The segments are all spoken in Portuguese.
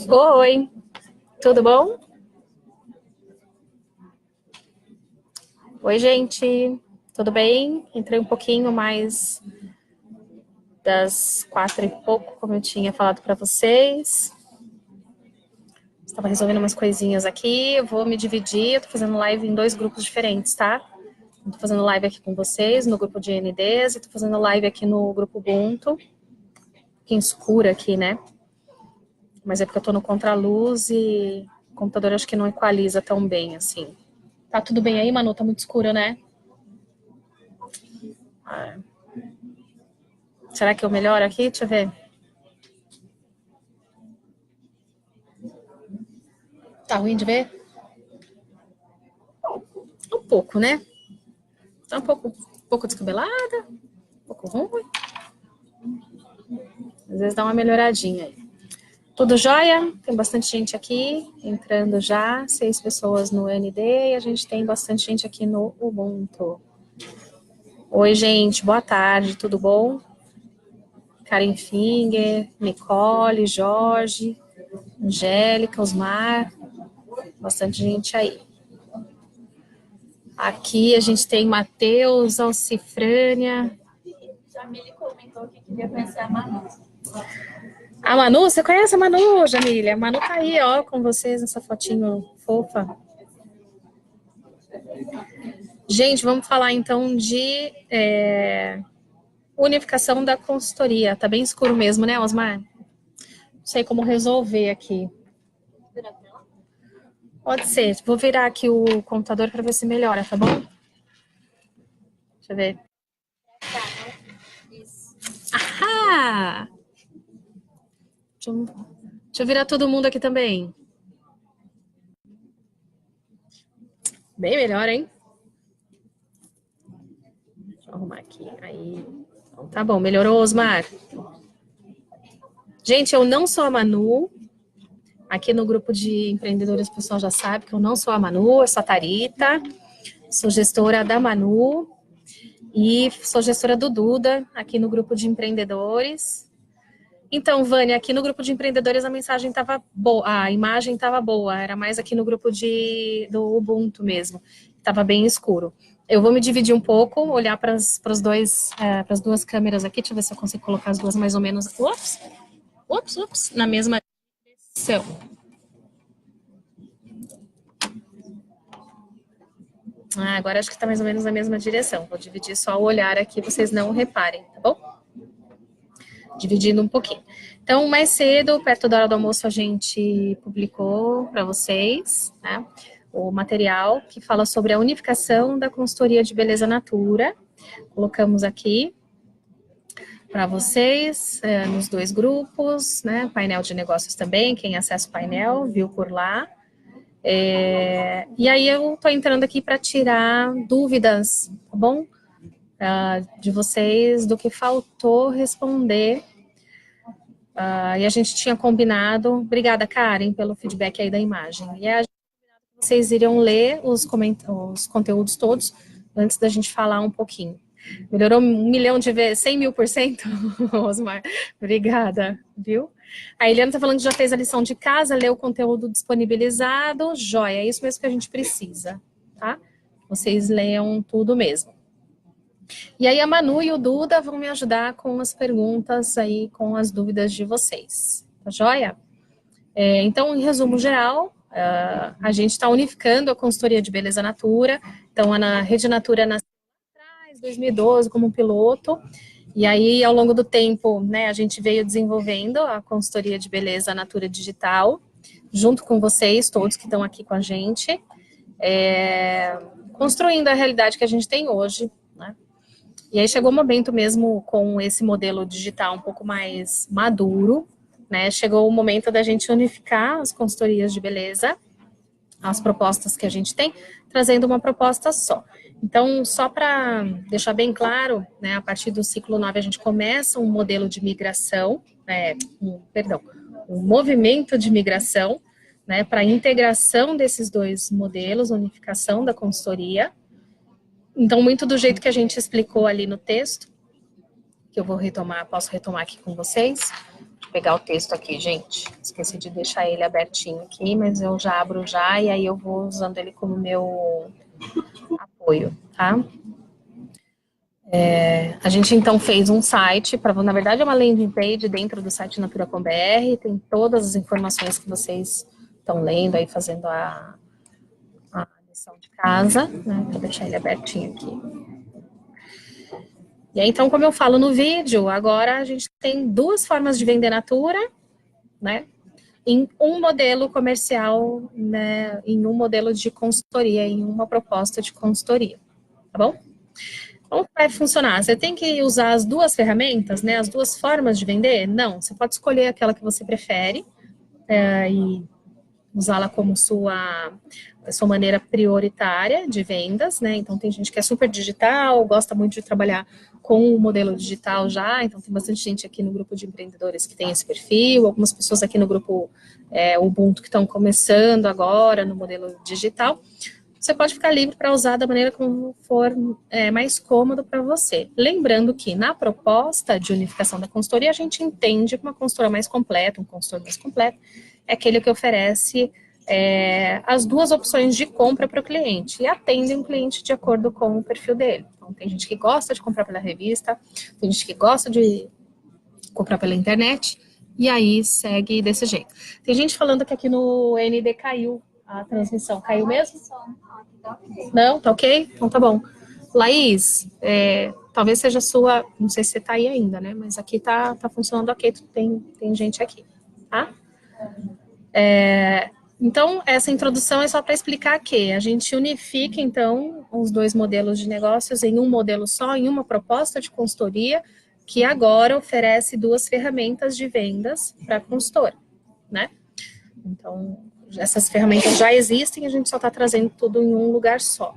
Oi, tudo bom? Oi, gente, tudo bem? Entrei um pouquinho mais das 4 e pouco, como eu tinha falado para vocês. Estava resolvendo umas coisinhas aqui, eu vou me dividir, eu tô fazendo live em 2 grupos diferentes, tá? Eu tô fazendo live aqui com vocês, no grupo de NDs, e tô fazendo live aqui no grupo Ubuntu. Que escura aqui, né? Mas é porque eu tô no contraluz e o computador acho que não equaliza tão bem, assim. Tá tudo bem aí, Manu? Tá muito escuro, né? Será que eu melhoro aqui? Deixa eu ver. Tá ruim de ver? Um pouco, né? Tá um pouco descabelada, um pouco ruim. Às vezes dá uma melhoradinha aí. Tudo jóia? Tem bastante gente aqui entrando já, 6 pessoas no ND e a gente tem bastante gente aqui no Ubuntu. Oi, gente, boa tarde, tudo bom? Karen Finger, Nicole, Jorge, Angélica, Osmar, bastante gente aí. Aqui a gente tem Matheus, Alcifrânia. Jamile comentou que queria conhecer a Manu. A Manu, você conhece a Manu, Jamília? A Manu tá aí, ó, com vocês nessa fotinho fofa. Gente, vamos falar então de unificação da consultoria. Tá bem escuro mesmo, né, Osmar? Não sei como resolver aqui. Pode ser. Vou virar aqui o computador para ver se melhora, tá bom? Deixa eu ver. Ahá! Deixa eu virar todo mundo aqui também. Bem melhor, hein? Deixa eu arrumar aqui. Aí. Então, tá bom, melhorou, Osmar? Gente, eu não sou a Manu. Aqui no grupo de empreendedores o pessoal já sabe que eu não sou a Manu, eu sou a Tharita. Sou gestora da Manu e sou gestora do Duda aqui no grupo de empreendedores. Então, Vânia, aqui no grupo de empreendedores a mensagem estava boa, a imagem estava boa, era mais aqui no grupo do Ubuntu mesmo, estava bem escuro. Eu vou me dividir um pouco, olhar para as duas câmeras aqui, deixa eu ver se eu consigo colocar as duas mais ou menos, na mesma direção. Agora acho que está mais ou menos na mesma direção. Vou dividir só o olhar aqui, vocês não reparem, tá bom? Dividindo um pouquinho. Então, mais cedo, perto da hora do almoço, a gente publicou para vocês, né, o material que fala sobre a unificação da consultoria de beleza natura. Colocamos aqui para vocês, nos 2 grupos, né, painel de negócios também, quem acessa o painel, viu por lá. E aí eu estou entrando aqui para tirar dúvidas, tá bom? De vocês, do que faltou responder. E a gente tinha combinado, obrigada, Karen, pelo feedback aí da imagem. E a gente combinado que vocês iriam ler os conteúdos todos antes da gente falar um pouquinho. Melhorou 1 milhão de vezes, 100 mil%, Osmar. Obrigada, viu? A Eliana está falando que já fez a lição de casa, leu o conteúdo disponibilizado. Joia, é isso mesmo que a gente precisa, tá? Vocês leiam tudo mesmo. E aí a Manu e o Duda vão me ajudar com as perguntas aí, com as dúvidas de vocês. Tá joia? Então, em resumo geral, a gente está unificando a consultoria de beleza Natura. Então, a Rede Natura nasceu lá atrás, 2012, como um piloto. E aí, ao longo do tempo, né, a gente veio desenvolvendo a consultoria de beleza Natura Digital, junto com vocês, todos que estão aqui com a gente, construindo a realidade que a gente tem hoje, né? E aí chegou o momento mesmo com esse modelo digital um pouco mais maduro, né? Chegou o momento da gente unificar as consultorias de beleza, as propostas que a gente tem, trazendo uma proposta só. Então, só para deixar bem claro, né, a partir do ciclo 9 a gente começa um modelo de migração, um movimento de migração, né, para a integração desses 2 modelos, unificação da consultoria. Então, muito do jeito que a gente explicou ali no texto, que eu vou retomar, posso retomar aqui com vocês. pegar o texto aqui, gente. Esqueci de deixar ele abertinho aqui, mas eu já abro já e aí eu vou usando ele como meu apoio, tá? A gente então fez um site, na verdade é uma landing page dentro do site Natura.com.br, tem todas as informações que vocês estão lendo aí, fazendo a lição de casa, né? Vou deixar ele abertinho aqui. E aí, então, como eu falo no vídeo, agora a gente tem duas formas de vender Natura, né? Em um modelo comercial, né? Em um modelo de consultoria, em uma proposta de consultoria, tá bom? Como vai funcionar? Você tem que usar as duas ferramentas, né? As duas formas de vender? Não, você pode escolher aquela que você prefere e usá-la como sua maneira prioritária de vendas, né? Então, tem gente que é super digital, gosta muito de trabalhar com o modelo digital já, então tem bastante gente aqui no grupo de empreendedores que tem esse perfil, algumas pessoas aqui no grupo Ubuntu que estão começando agora no modelo digital. Você pode ficar livre para usar da maneira como for mais cômodo para você. Lembrando que na proposta de unificação da consultoria, a gente entende que uma consultora mais completa, um consultor mais completo, é aquele que oferece as duas opções de compra para o cliente e atende um cliente de acordo com o perfil dele. Então, tem gente que gosta de comprar pela revista, tem gente que gosta de comprar pela internet, e aí segue desse jeito. Tem gente falando que aqui no ND caiu a transmissão. Caiu mesmo? Não? Tá ok? Então tá bom. Laís, talvez seja a sua, não sei se você tá aí ainda, né? Mas aqui tá funcionando ok, tem gente aqui, tá? Então, essa introdução é só para explicar que a gente unifica, então, os dois modelos de negócios em um modelo só, em uma proposta de consultoria, que agora oferece duas ferramentas de vendas para a consultora, né? Então, essas ferramentas já existem, a gente só está trazendo tudo em um lugar só,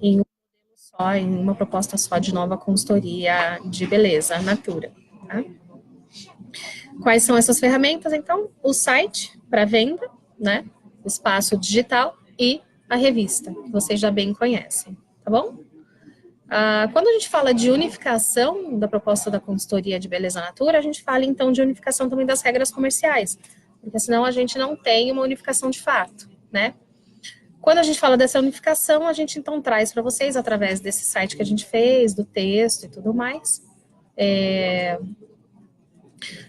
em um modelo só, em uma proposta só de nova consultoria de beleza, Natura, tá? Quais são essas ferramentas, então? O site para venda, né? O espaço digital e a revista, que vocês já bem conhecem, tá bom? Quando a gente fala de unificação da proposta da consultoria de beleza Natura, a gente fala então de unificação também das regras comerciais, porque senão a gente não tem uma unificação de fato, né? Quando a gente fala dessa unificação, a gente então traz para vocês, através desse site que a gente fez, do texto e tudo mais,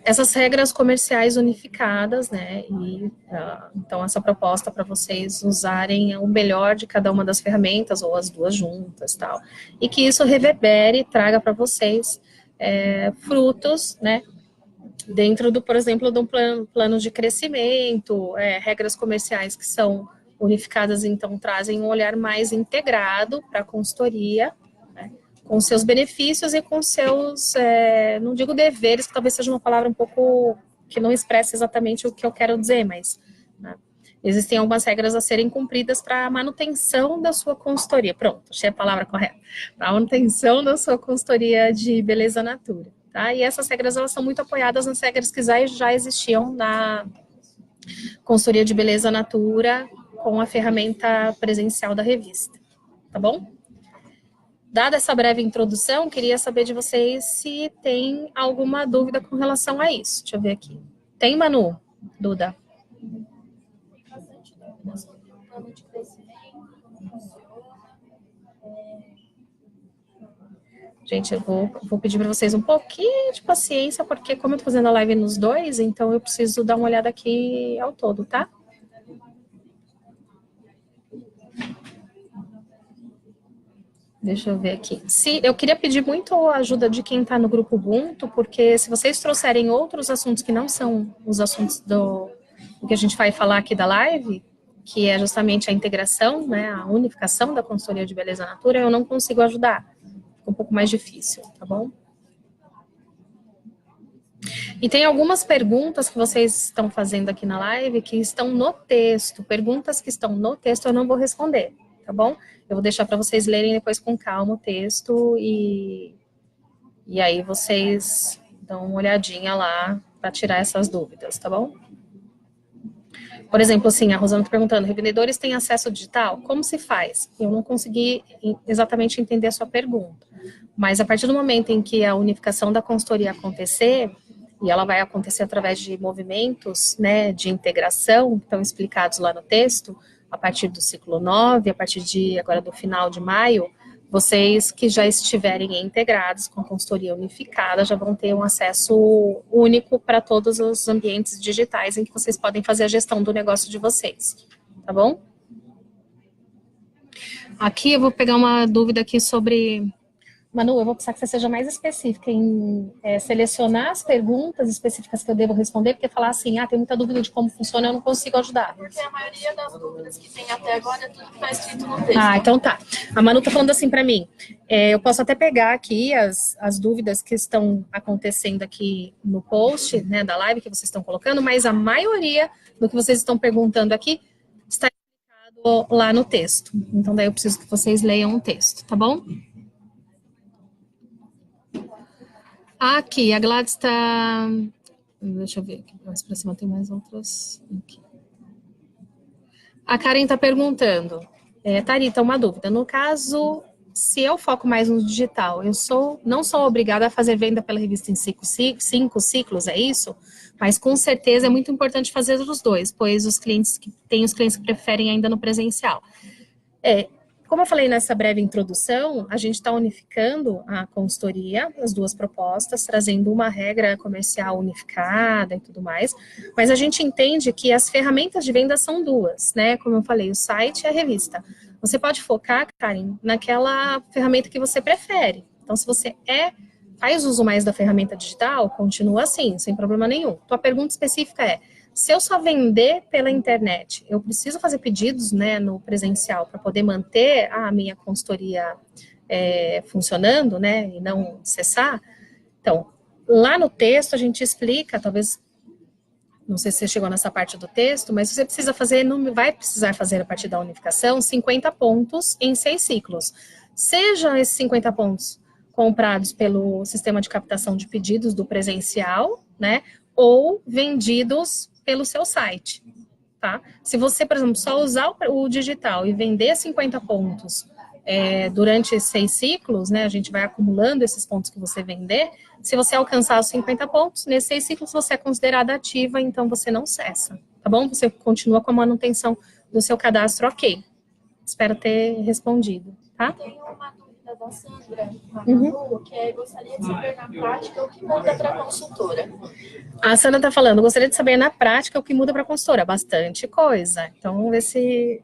essas regras comerciais unificadas, né? E então essa proposta para vocês usarem o melhor de cada uma das ferramentas ou as duas juntas, tal, e que isso reverbere e traga para vocês frutos, né? Dentro do, por exemplo, de um plano de crescimento, regras comerciais que são unificadas, então trazem um olhar mais integrado para a consultoria, né? Com seus benefícios e com seus, não digo deveres, que talvez seja uma palavra um pouco que não expressa exatamente o que eu quero dizer, mas né, existem algumas regras a serem cumpridas para a manutenção da sua consultoria. Pronto, achei a palavra correta. Para a manutenção da sua consultoria de beleza Natura. Tá? E essas regras, elas são muito apoiadas nas regras que já existiam na consultoria de beleza Natura com a ferramenta presencial da revista. Tá bom? Dada essa breve introdução, queria saber de vocês se tem alguma dúvida com relação a isso. Deixa eu ver aqui. Tem, Manu? Duda? Tem bastante dúvida sobre o plano de crescimento, como funciona. Gente, eu vou pedir para vocês um pouquinho de paciência, porque como eu estou fazendo a live nos dois, então eu preciso dar uma olhada aqui ao todo, tá? Deixa eu ver aqui. Eu queria pedir muito a ajuda de quem está no grupo Ubuntu, porque se vocês trouxerem outros assuntos que não são os assuntos do que a gente vai falar aqui da live, que é justamente a integração, né, a unificação da consultoria de beleza Natura, eu não consigo ajudar. Fica um pouco mais difícil, tá bom? E tem algumas perguntas que vocês estão fazendo aqui na live que estão no texto. Perguntas que estão no texto eu não vou responder, tá bom? Eu vou deixar para vocês lerem depois com calma o texto e aí vocês dão uma olhadinha lá para tirar essas dúvidas, tá bom? Por exemplo, assim, a Rosana está perguntando, revendedores têm acesso digital? Como se faz? Eu não consegui exatamente entender a sua pergunta. Mas a partir do momento em que a unificação da consultoria acontecer, e ela vai acontecer através de movimentos, né, de integração, que estão explicados lá no texto, a partir do ciclo 9, a partir de agora do final de maio, vocês que já estiverem integrados com a consultoria unificada já vão ter um acesso único para todos os ambientes digitais em que vocês podem fazer a gestão do negócio de vocês, tá bom? Aqui eu vou pegar uma dúvida aqui sobre... Manu, eu vou precisar que você seja mais específica em selecionar as perguntas específicas que eu devo responder, porque falar assim, tem muita dúvida de como funciona, eu não consigo ajudar. Porque a maioria das dúvidas que tem até agora é tudo que está escrito no texto. Então tá. A Manu tá falando assim para mim, eu posso até pegar aqui as dúvidas que estão acontecendo aqui no post, né, da live que vocês estão colocando, mas a maioria do que vocês estão perguntando aqui está explicado lá no texto. Então daí eu preciso que vocês leiam o texto, tá bom? Aqui, a Gladys está... Deixa eu ver aqui, mais para cima tem mais outras. Aqui. A Karen está perguntando, Thalita, uma dúvida. No caso, se eu foco mais no digital, não sou obrigada a fazer venda pela revista em 5 ciclos, é isso? Mas com certeza é muito importante fazer os dois, pois os clientes que preferem ainda no presencial. Como eu falei nessa breve introdução, a gente está unificando a consultoria, as duas propostas, trazendo uma regra comercial unificada e tudo mais, mas a gente entende que as ferramentas de venda são duas, né? Como eu falei, o site e a revista. Você pode focar, Karen, naquela ferramenta que você prefere. Então, se você faz uso mais da ferramenta digital, continua assim, sem problema nenhum. Tua pergunta específica é, se eu só vender pela internet, eu preciso fazer pedidos, né, no presencial para poder manter a minha consultoria funcionando, né, e não cessar? Então, lá no texto a gente explica, talvez, não sei se você chegou nessa parte do texto, mas você precisa fazer, não vai precisar fazer a partir da unificação, 50 pontos em 6 ciclos. Sejam esses 50 pontos comprados pelo sistema de captação de pedidos do presencial, né, ou vendidos pelo seu site, tá? Se você, por exemplo, só usar o digital e vender 50 pontos durante 6 ciclos, né, a gente vai acumulando esses pontos que você vender, se você alcançar os 50 pontos, nesses 6 ciclos você é considerada ativa, então você não cessa, tá bom? Você continua com a manutenção do seu cadastro, ok. Espero ter respondido, tá? Tem uma dúvida da Sandra, Manu, que gostaria de saber na prática o que muda para a consultora. A Sandra está falando, gostaria de saber na prática o que muda para a consultora. Bastante coisa. Então, vamos ver se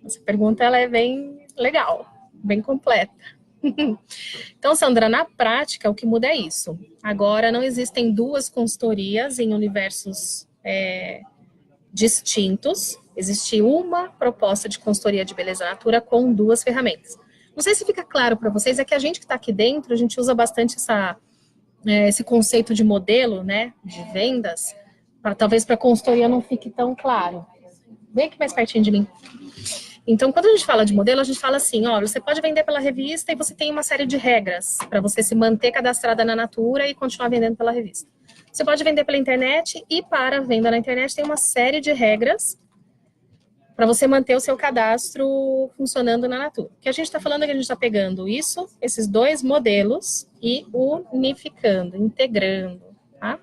essa pergunta ela é bem legal, bem completa. Então, Sandra, na prática, o que muda é isso. Agora, não existem duas consultorias em universos distintos. Existe uma proposta de consultoria de beleza natura com 2 ferramentas. Não sei se fica claro para vocês, é que a gente que está aqui dentro, a gente usa bastante esse conceito de modelo, né, de vendas, talvez para a consultoria não fique tão claro. Vem aqui mais pertinho de mim. Então, quando a gente fala de modelo, a gente fala assim, olha, você pode vender pela revista e você tem uma série de regras para você se manter cadastrada na Natura e continuar vendendo pela revista. Você pode vender pela internet e para a venda na internet tem uma série de regras para você manter o seu cadastro funcionando na Natura. O que a gente está falando é que a gente está pegando esses 2 modelos e unificando, integrando, tá?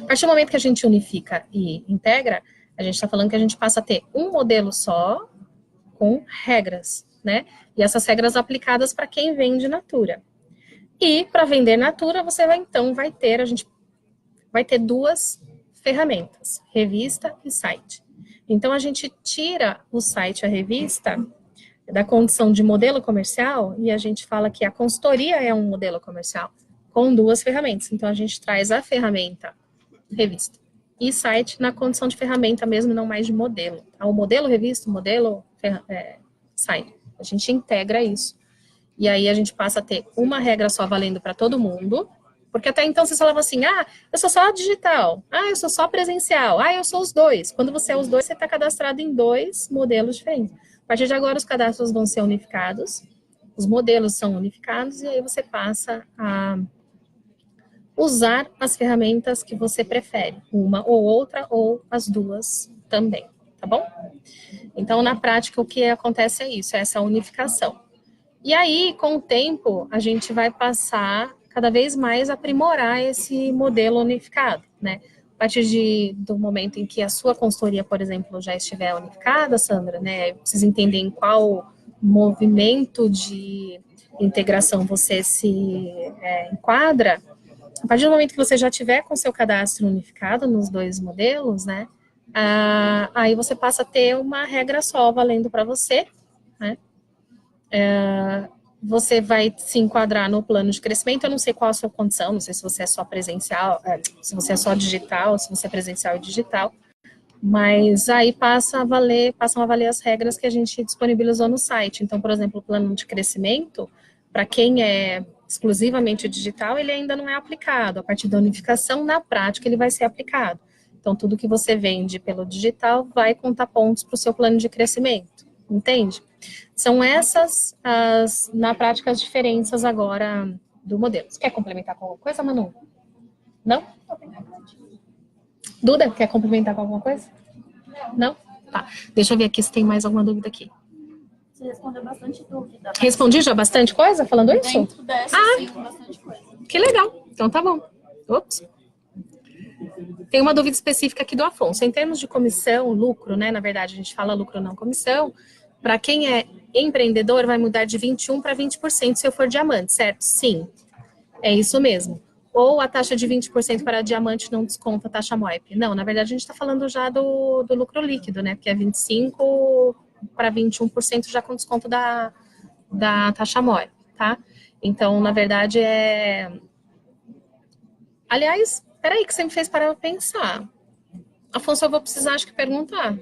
A partir do momento que a gente unifica e integra, a gente está falando que a gente passa a ter um modelo só com regras, né? E essas regras aplicadas para quem vende Natura. E para vender Natura, a gente vai ter 2 ferramentas, revista e site. Então, a gente tira o site e a revista da condição de modelo comercial e a gente fala que a consultoria é um modelo comercial com 2 ferramentas. Então, a gente traz a ferramenta revista e site na condição de ferramenta mesmo, não mais de modelo. O modelo revista, o modelo site. A gente integra isso. E aí, a gente passa a ter uma regra só valendo para todo mundo. Porque até então vocês falavam assim, eu sou só digital, eu sou só presencial, eu sou os 2. Quando você é os 2, você está cadastrado em 2 modelos diferentes. A partir de agora, os cadastros vão ser unificados, os modelos são unificados, e aí você passa a usar as ferramentas que você prefere, uma ou outra, ou as 2 também, tá bom? Então, na prática, o que acontece é isso, é essa unificação. E aí, com o tempo, a gente vai passar cada vez mais aprimorar esse modelo unificado, né? A partir do momento em que a sua consultoria, por exemplo, já estiver unificada, Sandra, né? Precisa entender em qual movimento de integração você se enquadra. A partir do momento que você já tiver com seu cadastro unificado nos dois modelos, né? Aí você passa a ter uma regra só valendo para você, né? Você vai se enquadrar no plano de crescimento. Eu não sei qual a sua condição, não sei se você é só presencial, se você é só digital, se você é presencial e digital, mas aí passam a valer as regras que a gente disponibilizou no site. Então, por exemplo, o plano de crescimento, para quem é exclusivamente digital, ele ainda não é aplicado. A partir da unificação, na prática, ele vai ser aplicado. Então, tudo que você vende pelo digital vai contar pontos para o seu plano de crescimento, entende? São essas, na prática, as diferenças agora do modelo. Você quer complementar com alguma coisa, Manu? Não? Duda, quer complementar com alguma coisa? Não? Tá. Deixa eu ver aqui se tem mais alguma dúvida aqui. Você respondeu bastante dúvida. Respondi já bastante coisa falando isso? Dentro dessa, sim, bastante coisa. Que legal. Então tá bom. Ops. Tem uma dúvida específica aqui do Afonso. Em termos de comissão, lucro, né? Na verdade, a gente fala lucro, não comissão. Para quem é empreendedor, vai mudar de 21% para 20% se eu for diamante, certo? Sim, é isso mesmo. Ou a taxa de 20% para diamante não desconta a taxa MOIP. Não, na verdade, a gente está falando já do lucro líquido, né? Porque é 25% para 21% já com desconto da taxa MOIP, tá? Então, na verdade, Aliás, peraí que você me fez parar para pensar. Afonso, eu vou precisar, acho que, perguntar.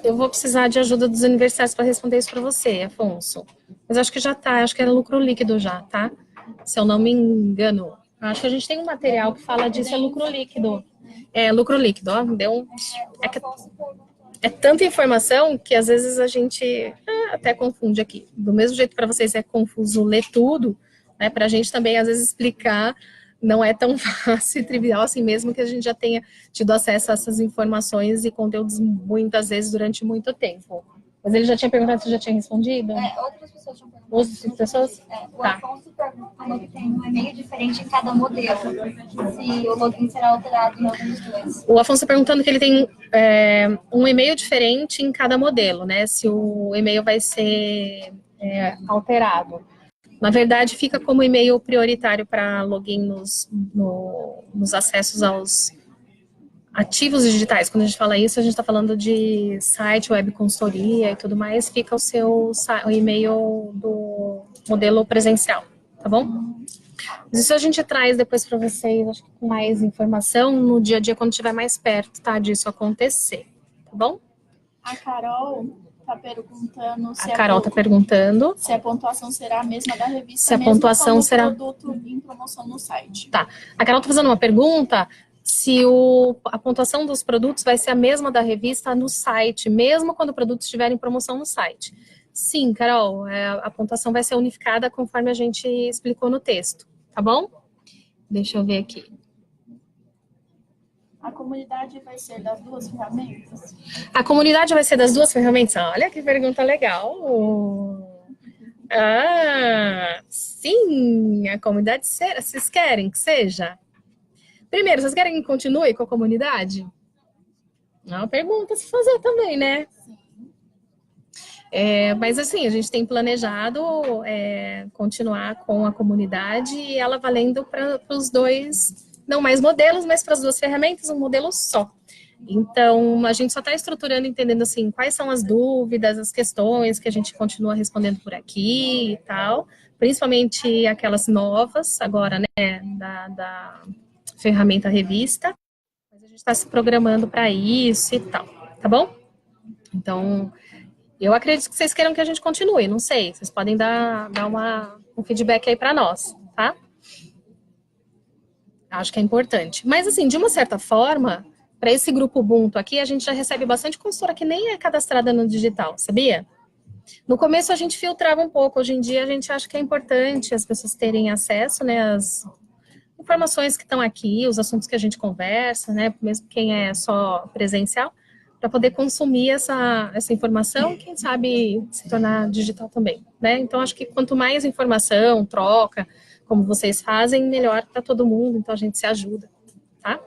Eu vou precisar de ajuda dos universitários para responder isso para você, Afonso. Mas acho que já tá, acho que era lucro líquido já, tá? Se eu não me engano. Acho que a gente tem um material que fala disso, é lucro líquido. É, lucro líquido, ó, deu um... É tanta informação que às vezes a gente até confunde aqui. Do mesmo jeito para vocês é confuso ler tudo, né? Para a gente também, às vezes, explicar não é tão fácil e trivial assim mesmo que a gente já tenha tido acesso a essas informações e conteúdos muitas vezes durante muito tempo. Mas ele já tinha perguntado se já tinha respondido? Outras pessoas tinham perguntado. Outras pessoas? O Afonso falou que tem um e-mail diferente em cada modelo. Se o login será alterado em algum dos dois. O Afonso está perguntando que ele tem um e-mail diferente em cada modelo, né? Se o e-mail vai ser alterado. Na verdade, fica como e-mail prioritário para login nos acessos aos ativos digitais. Quando a gente fala isso, a gente está falando de site, web consultoria e tudo mais, fica o e-mail do modelo presencial, tá bom? Mas isso a gente traz depois para vocês, acho que com mais informação no dia a dia, quando estiver mais perto, tá, disso acontecer, tá bom? A Carol está perguntando se se a pontuação será a mesma da revista, se a pontuação será produto em promoção no site. Tá. A Carol está fazendo uma pergunta se a pontuação dos produtos vai ser a mesma da revista no site, mesmo quando o produto estiver em promoção no site. Sim, Carol, a pontuação vai ser unificada conforme a gente explicou no texto, tá bom? Deixa eu ver aqui. A comunidade vai ser das duas ferramentas? A comunidade vai ser das duas ferramentas? Olha que pergunta legal. Sim, a comunidade será. Vocês querem que seja? Primeiro, vocês querem que continue com a comunidade? É uma pergunta a se fazer também, né? Mas assim, a gente tem planejado continuar com a comunidade e ela valendo para os dois, não mais modelos, mas para as duas ferramentas, um modelo só. Então, a gente só está estruturando, entendendo assim, quais são as dúvidas, as questões que a gente continua respondendo por aqui e tal, principalmente aquelas novas agora, né, da ferramenta revista, mas a gente está se programando para isso e tal, tá bom? Então, eu acredito que vocês queiram que a gente continue, não sei, vocês podem dar um feedback aí para nós, tá? Acho que é importante. Mas, assim, de uma certa forma, para esse grupo Ubuntu aqui, a gente já recebe bastante consultora que nem é cadastrada no digital, sabia? No começo a gente filtrava um pouco, hoje em dia a gente acha que é importante as pessoas terem acesso, né, às informações que estão aqui, os assuntos que a gente conversa, né, mesmo quem é só presencial, para poder consumir essa informação, quem sabe se tornar digital também, né? Então, acho que quanto mais informação, troca, como vocês fazem, melhor para todo mundo, então a gente se ajuda, tá?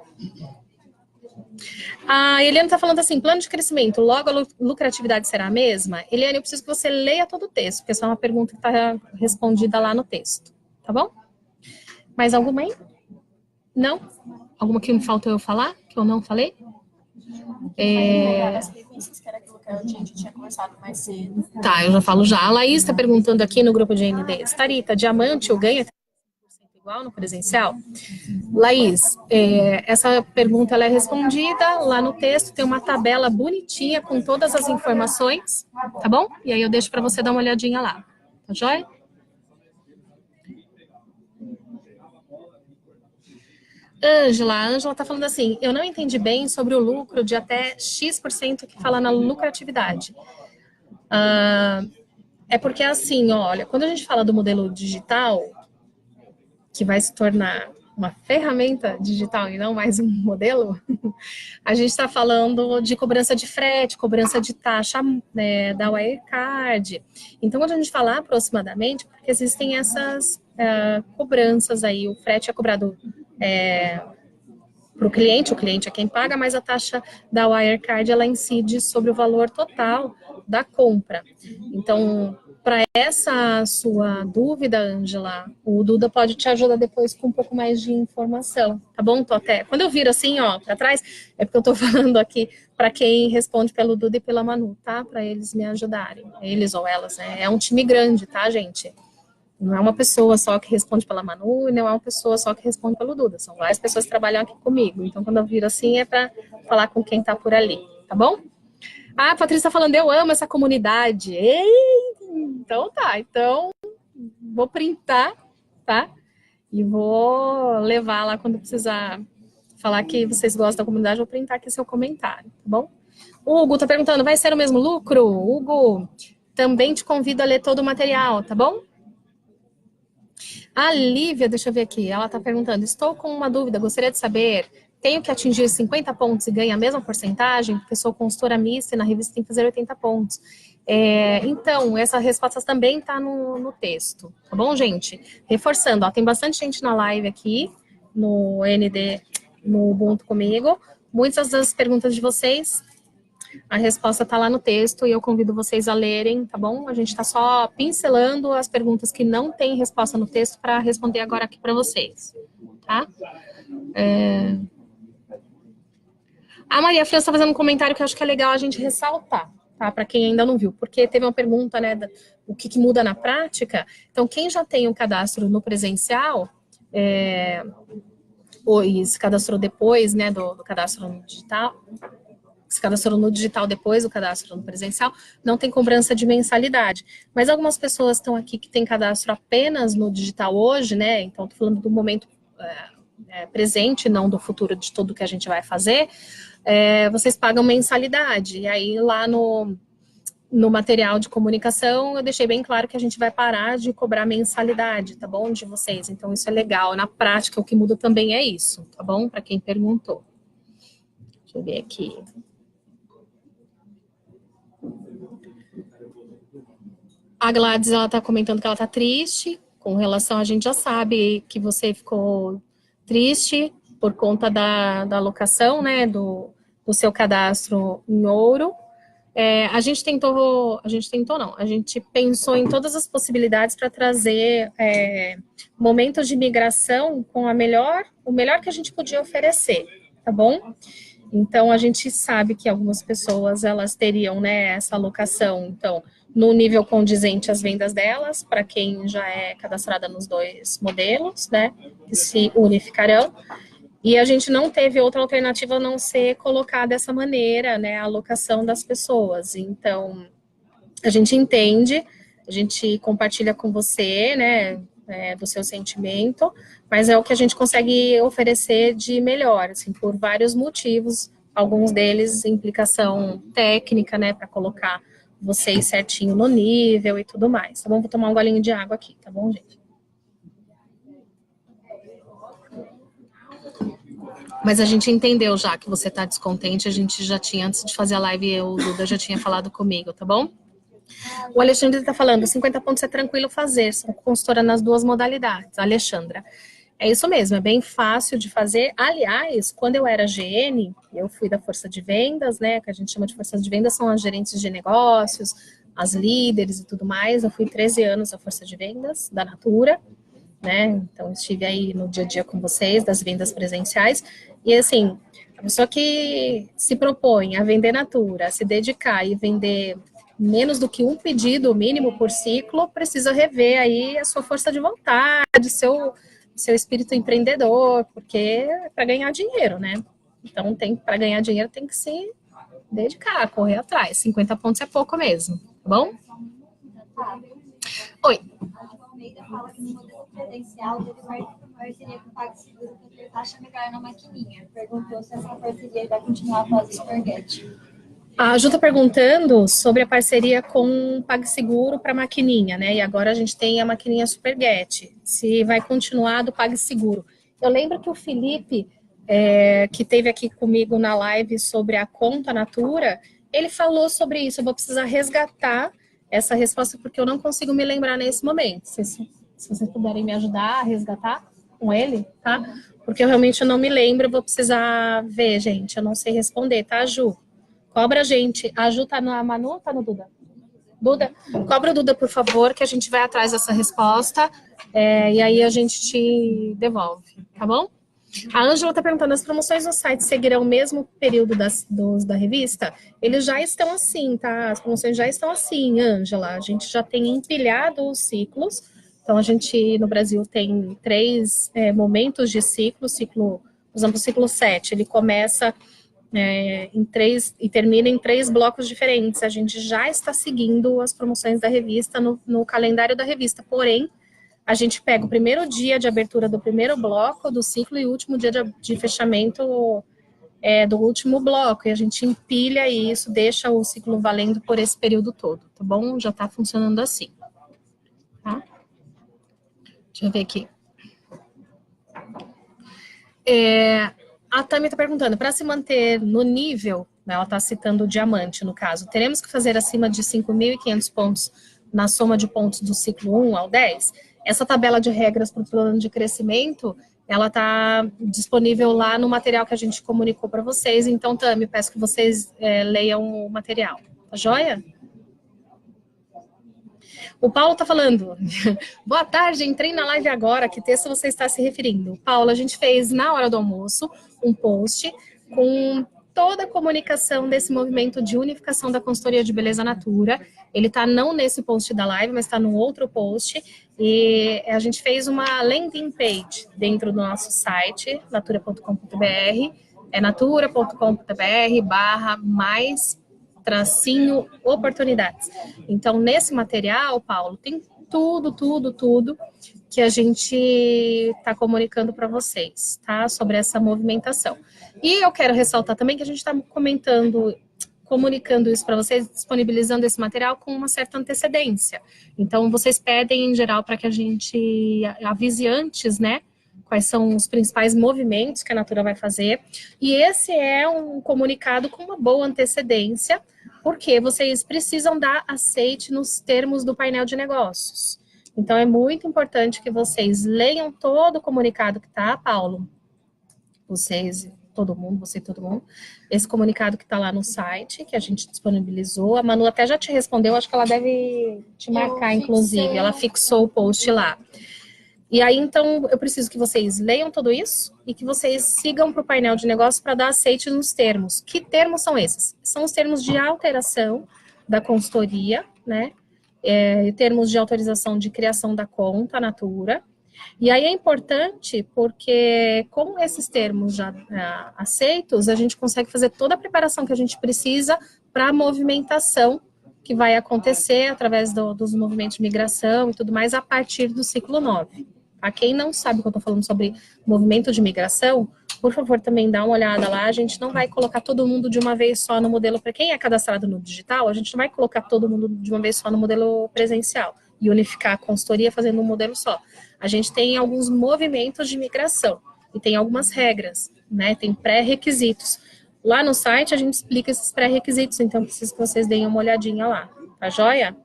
A Eliane está falando assim, plano de crescimento, logo a lucratividade será a mesma? Eliane, eu preciso que você leia todo o texto, porque essa é uma pergunta que está respondida lá no texto, tá bom? Mais alguma aí? Não? Alguma que me faltou eu falar, que eu não falei? As premissas, que era aquilo que a gente tinha conversado mais cedo. Tá, eu já falo já. A Laís está perguntando aqui no grupo de ND. Starita, diamante ou ganha 30% igual no presencial? Laís, essa pergunta ela é respondida lá no texto, tem uma tabela bonitinha com todas as informações, tá bom? E aí eu deixo para você dar uma olhadinha lá, tá joia? A Ângela tá falando assim, eu não entendi bem sobre o lucro de até X% que fala na lucratividade. É porque assim, olha, quando a gente fala do modelo digital, que vai se tornar uma ferramenta digital e não mais um modelo, a gente está falando de cobrança de frete, cobrança de taxa, né, da Wirecard. Então, quando a gente fala aproximadamente, porque existem essas cobranças aí, o frete é cobrado para o cliente é quem paga, mas a taxa da Wirecard, ela incide sobre o valor total da compra. Então, para essa sua dúvida, Ângela, o Duda pode te ajudar depois com um pouco mais de informação, tá bom, Toté? Quando eu viro assim, ó, para trás, é porque eu estou falando aqui para quem responde pelo Duda e pela Manu, tá? Para eles me ajudarem, eles ou elas, né? É um time grande, tá, gente? Não é uma pessoa só que responde pela Manu e não é uma pessoa só que responde pelo Duda. São várias pessoas que trabalham aqui comigo. Então, quando eu viro assim, é para falar com quem tá por ali, tá bom? Ah, a Patrícia tá falando, eu amo essa comunidade. Ei, então tá. Então, vou printar, tá? E vou levar lá quando precisar falar que vocês gostam da comunidade, vou printar aqui seu comentário, tá bom? O Hugo tá perguntando, vai ser o mesmo lucro? Hugo, também te convido a ler todo o material, tá bom? A Lívia, deixa eu ver aqui, ela está perguntando, estou com uma dúvida, gostaria de saber, tenho que atingir 50 pontos e ganhar a mesma porcentagem? Porque sou consultora mista e na revista tem que fazer 80 pontos. Então, essa resposta também está no texto, tá bom, gente? Reforçando, ó, tem bastante gente na live aqui, no ND, no Ubuntu comigo. Muitas das perguntas de vocês, a resposta está lá no texto e eu convido vocês a lerem, tá bom? A gente está só pincelando as perguntas que não têm resposta no texto para responder agora aqui para vocês, tá? A Maria França está fazendo um comentário que eu acho que é legal a gente ressaltar, tá? Para quem ainda não viu, porque teve uma pergunta, né, o que muda na prática. Então, quem já tem um cadastro no presencial, ou se cadastrou depois, né, do cadastro no digital, se cadastrou no digital depois do cadastro no presencial, não tem cobrança de mensalidade. Mas algumas pessoas estão aqui que têm cadastro apenas no digital hoje, né? Então, estou falando do momento presente, não do futuro de tudo que a gente vai fazer. Vocês pagam mensalidade. E aí, lá no material de comunicação, eu deixei bem claro que a gente vai parar de cobrar mensalidade, tá bom? De vocês. Então, isso é legal. Na prática, o que muda também é isso, tá bom? Para quem perguntou. Deixa eu ver aqui. A Gladys, ela tá comentando que ela tá triste com relação, a gente já sabe que você ficou triste por conta da alocação, né, do seu cadastro em ouro. A gente pensou em todas as possibilidades para trazer momentos de migração com o melhor que a gente podia oferecer, tá bom? Então, a gente sabe que algumas pessoas, elas teriam, né, essa alocação, então, no nível condizente às vendas delas, para quem já é cadastrada nos dois modelos, né, que se unificarão, e a gente não teve outra alternativa a não ser colocar dessa maneira, né, a alocação das pessoas. Então, a gente entende, a gente compartilha com você, né, do seu sentimento, mas é o que a gente consegue oferecer de melhor, assim, por vários motivos, alguns deles implicação técnica, né, para colocar vocês certinho no nível e tudo mais, tá bom? Vou tomar um golinho de água aqui, tá bom, gente? Mas a gente entendeu já que você está descontente, a gente já tinha, antes de fazer a live, o Duda já tinha falado comigo, tá bom? O Alexandre está falando, 50 pontos é tranquilo fazer, sou consultora nas duas modalidades, Alexandra. É isso mesmo, é bem fácil de fazer. Aliás, quando eu era GN, eu fui da força de vendas, né, que a gente chama de força de vendas, são as gerentes de negócios, as líderes e tudo mais. Eu fui 13 anos da força de vendas, da Natura, né, então estive aí no dia a dia com vocês, das vendas presenciais. E assim, a pessoa que se propõe a vender Natura, a se dedicar e vender menos do que um pedido mínimo por ciclo, precisa rever aí a sua força de vontade, seu espírito empreendedor, porque é para ganhar dinheiro, né? Então, para ganhar dinheiro tem que se dedicar, correr atrás. 50 pontos é pouco mesmo, tá bom? Oi. A Almeida fala que no modelo credencial teve parceria com o PagSeguro para ter taxa melhor na maquininha. Perguntou se essa parceria vai continuar após o Superget. A Ju está perguntando sobre a parceria com o PagSeguro para a maquininha, né? E agora a gente tem a maquininha Superget. Se vai continuar do PagSeguro. Eu lembro que o Felipe, que esteve aqui comigo na live sobre a conta Natura, ele falou sobre isso. Eu vou precisar resgatar essa resposta porque eu não consigo me lembrar nesse momento. Se vocês puderem me ajudar a resgatar com ele, tá? Porque eu realmente não me lembro, eu vou precisar ver, gente. Eu não sei responder, tá, Ju? Cobra a gente. A Ju tá na Manu ou tá no Duda? Duda? Cobra o Duda, por favor, que a gente vai atrás dessa resposta. E aí a gente te devolve, tá bom? A Ângela tá perguntando, as promoções no site seguirão o mesmo período da revista? Eles já estão assim, tá? As promoções já estão assim, Ângela. A gente já tem empilhado os ciclos. Então, a gente, no Brasil, tem 3 momentos de ciclo. Por exemplo, o ciclo 7, ele começa em 3 e termina em 3 blocos diferentes. A gente já está seguindo as promoções da revista no calendário da revista, porém, a gente pega o primeiro dia de abertura do primeiro bloco do ciclo e o último dia de fechamento do último bloco, e a gente empilha isso, deixa o ciclo valendo por esse período todo, tá bom? Já está funcionando assim, tá? Deixa eu ver aqui. A Tami está perguntando, para se manter no nível, né, ela está citando o diamante no caso, teremos que fazer acima de 5.500 pontos na soma de pontos do ciclo 1 ao 10? Essa tabela de regras para o plano de crescimento, ela está disponível lá no material que a gente comunicou para vocês. Então, Tami, peço que vocês leiam o material. Tá joia? O Paulo está falando, boa tarde, entrei na live agora, que texto você está se referindo? Paulo, a gente fez na hora do almoço um post com toda a comunicação desse movimento de unificação da consultoria de beleza Natura. Ele está não nesse post da live, mas está no outro post. E a gente fez uma landing page dentro do nosso site, natura.com.br, natura.com.br/mais-oportunidades. Então, nesse material, Paulo, tem tudo que a gente está comunicando para vocês, tá? Sobre essa movimentação. E eu quero ressaltar também que a gente está comunicando isso para vocês, disponibilizando esse material com uma certa antecedência. Então, vocês pedem, em geral, para que a gente avise antes, né? Quais são os principais movimentos que a Natura vai fazer. E esse é um comunicado com uma boa antecedência, porque vocês precisam dar aceite nos termos do painel de negócios. Então, é muito importante que vocês leiam todo o comunicado que está, Paulo. Você e todo mundo, esse comunicado que está lá no site, que a gente disponibilizou. A Manu até já te respondeu, acho que ela deve te marcar, inclusive. Ela fixou o post lá. E aí, então, eu preciso que vocês leiam tudo isso e que vocês sigam para o painel de negócios para dar aceite nos termos. Que termos são esses? São os termos de alteração da consultoria, né? Termos de autorização de criação da conta Natura. E aí é importante porque com esses termos já aceitos, a gente consegue fazer toda a preparação que a gente precisa para a movimentação que vai acontecer através dos movimentos de migração e tudo mais a partir do ciclo 9. A quem não sabe o que eu estou falando sobre movimento de migração, por favor, também dá uma olhada lá. A gente não vai colocar todo mundo de uma vez só no modelo, para quem é cadastrado no digital, a gente não vai colocar todo mundo de uma vez só no modelo presencial e unificar a consultoria fazendo um modelo só. A gente tem alguns movimentos de migração e tem algumas regras. né? Tem pré-requisitos. Lá no site a gente explica esses pré-requisitos, então preciso que vocês deem uma olhadinha lá, tá joia?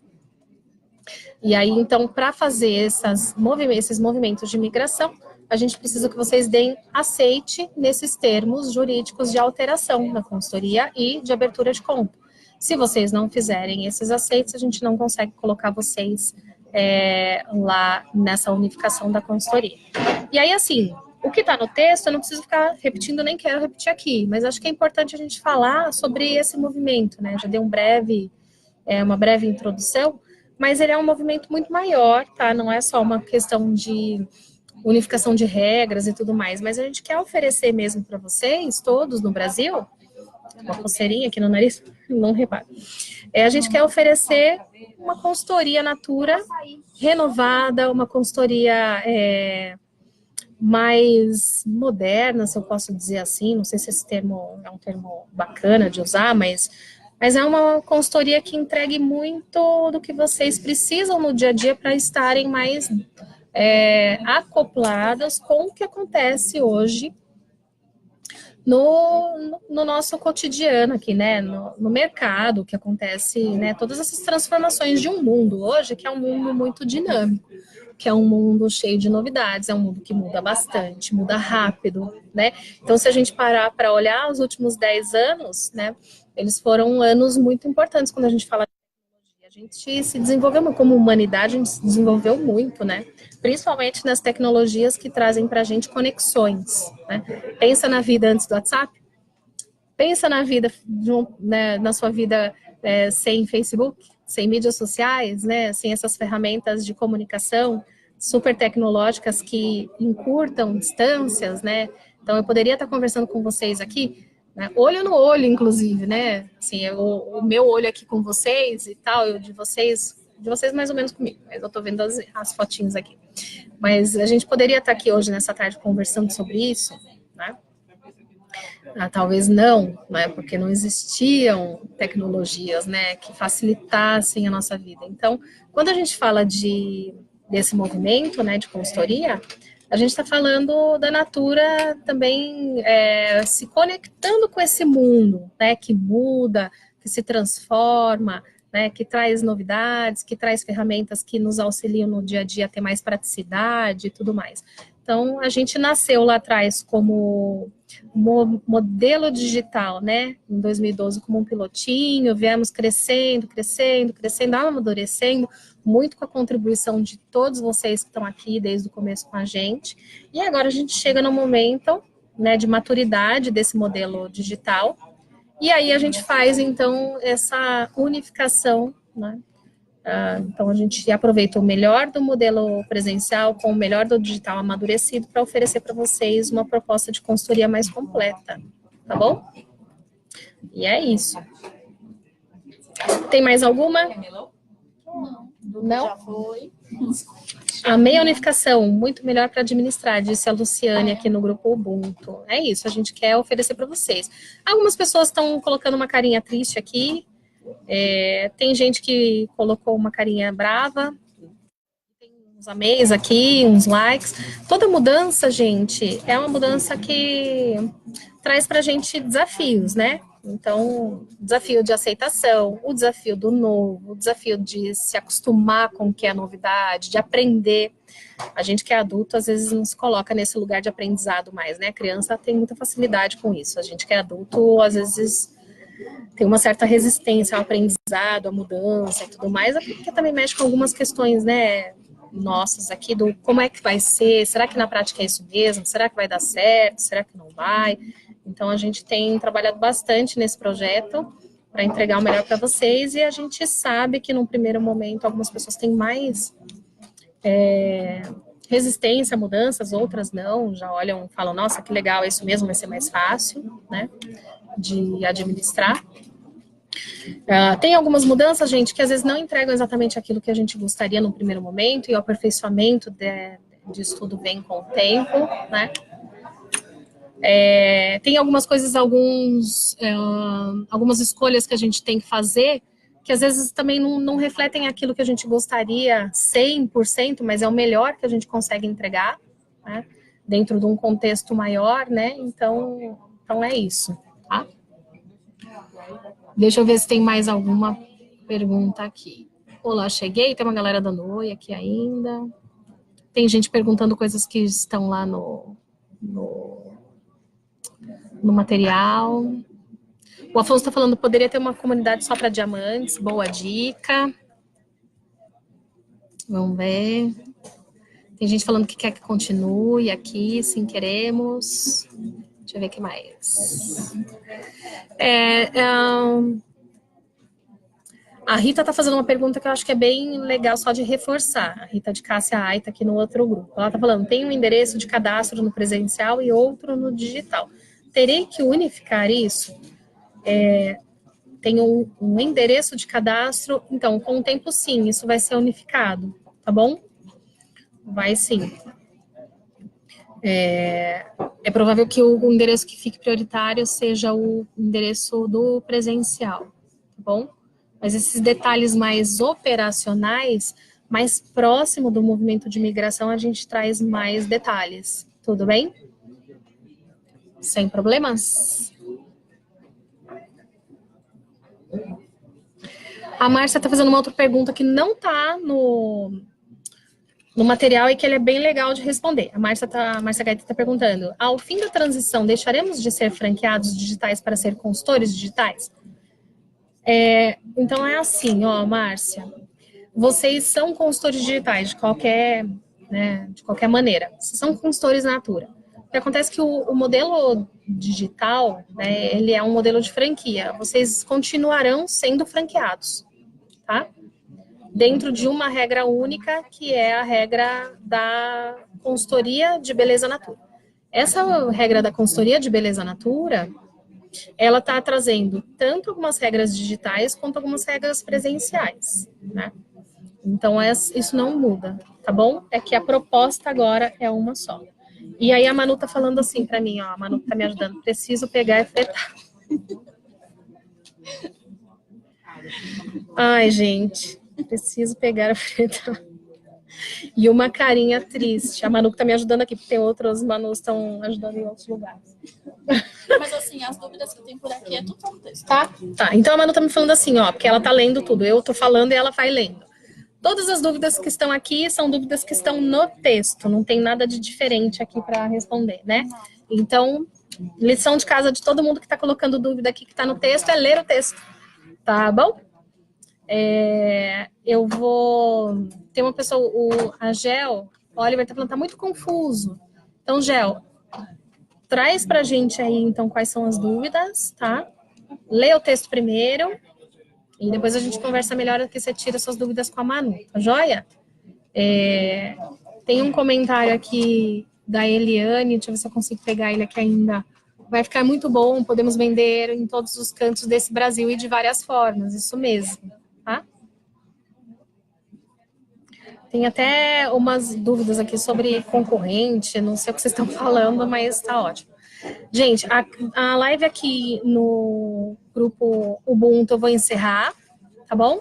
E aí, então, para fazer esses movimentos de migração, a gente precisa que vocês deem aceite nesses termos jurídicos de alteração na consultoria e de abertura de conta. Se vocês não fizerem esses aceites, a gente não consegue colocar vocês lá nessa unificação da consultoria. E aí, assim, o que está no texto, eu não preciso ficar repetindo, nem quero repetir aqui, mas acho que é importante a gente falar sobre esse movimento, né? Já dei uma breve introdução, mas ele é um movimento muito maior, tá? Não é só uma questão de unificação de regras e tudo mais, mas a gente quer oferecer mesmo para vocês, todos no Brasil, uma coceirinha aqui no nariz, não repara. A gente quer oferecer uma consultoria Natura renovada, uma consultoria mais moderna, se eu posso dizer assim, não sei se esse termo é um termo bacana de usar, mas é uma consultoria que entregue muito do que vocês precisam no dia a dia para estarem mais acopladas com o que acontece hoje no nosso cotidiano aqui, né, no mercado, o que acontece, né, todas essas transformações de um mundo hoje, que é um mundo muito dinâmico, que é um mundo cheio de novidades, é um mundo que muda bastante, muda rápido, né, então se a gente parar para olhar os últimos 10 anos, né, eles foram anos muito importantes quando a gente fala de tecnologia. A gente se desenvolveu como humanidade, a gente se desenvolveu muito, né? Principalmente nas tecnologias que trazem para a gente conexões, né? Pensa na vida antes do WhatsApp, pensa na vida, né, na sua vida sem Facebook, sem mídias sociais, né? Sem essas ferramentas de comunicação super tecnológicas que encurtam distâncias, né? Então eu poderia estar conversando com vocês aqui, né, olho no olho, inclusive, né? Assim, o meu olho aqui com vocês e tal, eu de vocês mais ou menos comigo, mas eu tô vendo as fotinhos aqui. Mas a gente poderia estar aqui hoje, nessa tarde, conversando sobre isso, né? Talvez não, né? Porque não existiam tecnologias, né, que facilitassem a nossa vida. Então, quando a gente fala desse movimento, né, de consultoria, a gente está falando da Natura também se conectando com esse mundo, né, que muda, que se transforma, né, que traz novidades, que traz ferramentas que nos auxiliam no dia a dia a ter mais praticidade e tudo mais. Então, a gente nasceu lá atrás como modelo digital, né, em 2012 como um pilotinho, viemos crescendo, amadurecendo, muito com a contribuição de todos vocês que estão aqui desde o começo com a gente. E agora a gente chega no momento, né, de maturidade desse modelo digital. E aí a gente faz, então, essa unificação, né? Então, a gente aproveita o melhor do modelo presencial com o melhor do digital amadurecido para oferecer para vocês uma proposta de consultoria mais completa, tá bom? E é isso. Tem mais alguma? Não? Já foi. A meia unificação, muito melhor para administrar, disse a Luciane aqui no grupo Ubuntu. É isso, a gente quer oferecer para vocês. Algumas pessoas estão colocando uma carinha triste aqui. Tem gente que colocou uma carinha brava. Tem uns ameis aqui, uns likes. Toda mudança, gente, é uma mudança que traz para a gente desafios, né? Então, desafio de aceitação, o desafio do novo, o desafio de se acostumar com o que é novidade, de aprender. A gente que é adulto, às vezes, não se coloca nesse lugar de aprendizado mais, né? A criança tem muita facilidade com isso. A gente que é adulto, às vezes, tem uma certa resistência ao aprendizado, à mudança e tudo mais, porque também mexe com algumas questões, né, nossas aqui, do como é que vai ser, será que na prática é isso mesmo? Será que vai dar certo? Será que não vai? Então, a gente tem trabalhado bastante nesse projeto para entregar o melhor para vocês, e a gente sabe que, num primeiro momento, algumas pessoas têm mais resistência a mudanças, outras não, já olham e falam, nossa, que legal, é isso mesmo, vai ser mais fácil, né, de administrar. Tem algumas mudanças, gente, que às vezes não entregam exatamente aquilo que a gente gostaria no primeiro momento, e o aperfeiçoamento disso tudo vem com o tempo, né. Tem algumas coisas, algumas escolhas que a gente tem que fazer, que às vezes também não refletem aquilo que a gente gostaria 100%, mas é o melhor que a gente consegue entregar, né? dentro de um contexto maior, né? Então é isso, tá? Deixa eu ver se tem mais alguma pergunta aqui. Olá, cheguei, tem uma galera dando oi aqui ainda. Tem gente perguntando coisas que estão lá no material. O Afonso está falando, poderia ter uma comunidade só para diamantes, boa dica. Vamos ver. Tem gente falando que quer que continue aqui, sim, queremos. Deixa eu ver o que mais. A Rita está fazendo uma pergunta que eu acho que é bem legal só de reforçar. A Rita de Cássia Aita aqui no outro grupo. Ela está falando, tem um endereço de cadastro no presencial e outro no digital. Terei que unificar isso? Tem um endereço de cadastro, então, com o tempo sim, isso vai ser unificado, tá bom? Vai sim. É provável que o endereço que fique prioritário seja o endereço do presencial, tá bom? Mas esses detalhes mais operacionais, mais próximo do movimento de migração, a gente traz mais detalhes, tudo bem? Sem problemas? A Márcia está fazendo uma outra pergunta que não está no material e que ele é bem legal de responder. A Márcia Gaeta está perguntando, ao fim da transição, deixaremos de ser franqueados digitais para ser consultores digitais? Então é assim, ó, Márcia, vocês são consultores digitais de qualquer maneira, vocês são consultores Natura. O que acontece é que o modelo digital, né, ele é um modelo de franquia, vocês continuarão sendo franqueados, tá? Dentro de uma regra única, que é a regra da consultoria de beleza Natura. Essa regra da consultoria de beleza Natura, ela está trazendo tanto algumas regras digitais quanto algumas regras presenciais, né? Então, isso não muda, tá bom? É que a proposta agora é uma só. E aí a Manu tá falando assim para mim, ó, a Manu tá me ajudando, preciso pegar e fretar. Ai, gente, preciso pegar e fretar. E uma carinha triste. A Manu que tá me ajudando aqui, porque tem outros Manus que estão ajudando em outros lugares. Mas assim, as dúvidas que tem por aqui é tudo no texto. Tá. Então a Manu tá me falando assim, ó, porque ela tá lendo tudo. Eu tô falando e ela vai lendo. Todas as dúvidas que estão aqui são dúvidas que estão no texto. Não tem nada de diferente aqui para responder, né? Então, lição de casa de todo mundo que tá colocando dúvida aqui que tá no texto é ler o texto. Tá bom? Eu vou... Tem uma pessoa, a Gel, o Oliver tá falando, tá muito confuso. Então, Gel, traz pra gente aí, então, quais são as dúvidas, tá? Lê o texto primeiro e depois a gente conversa melhor, que você tira suas dúvidas com a Manu, tá joia? Tem um comentário aqui da Eliane, deixa eu ver se eu consigo pegar ele aqui ainda. Vai ficar muito bom, podemos vender em todos os cantos desse Brasil e de várias formas, isso mesmo, tá? Tem até umas dúvidas aqui sobre concorrente, não sei o que vocês estão falando, mas tá ótimo. Gente, a live aqui no grupo Ubuntu eu vou encerrar, tá bom?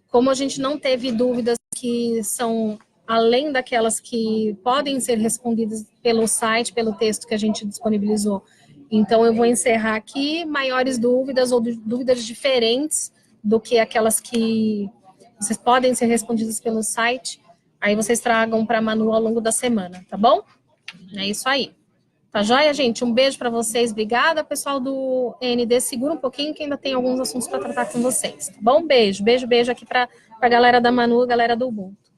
Como a gente não teve dúvidas que são além daquelas que podem ser respondidas pelo site, pelo texto que a gente disponibilizou, então eu vou encerrar aqui. Maiores dúvidas ou dúvidas diferentes do que aquelas que vocês podem ser respondidas pelo site, aí vocês tragam para a Manu ao longo da semana, tá bom? É isso aí. Tá joia, gente? Um beijo para vocês. Obrigada, pessoal do END. Segura um pouquinho que ainda tem alguns assuntos para tratar com vocês, tá bom? Beijo aqui para a galera da Manu, galera do Ubuntu.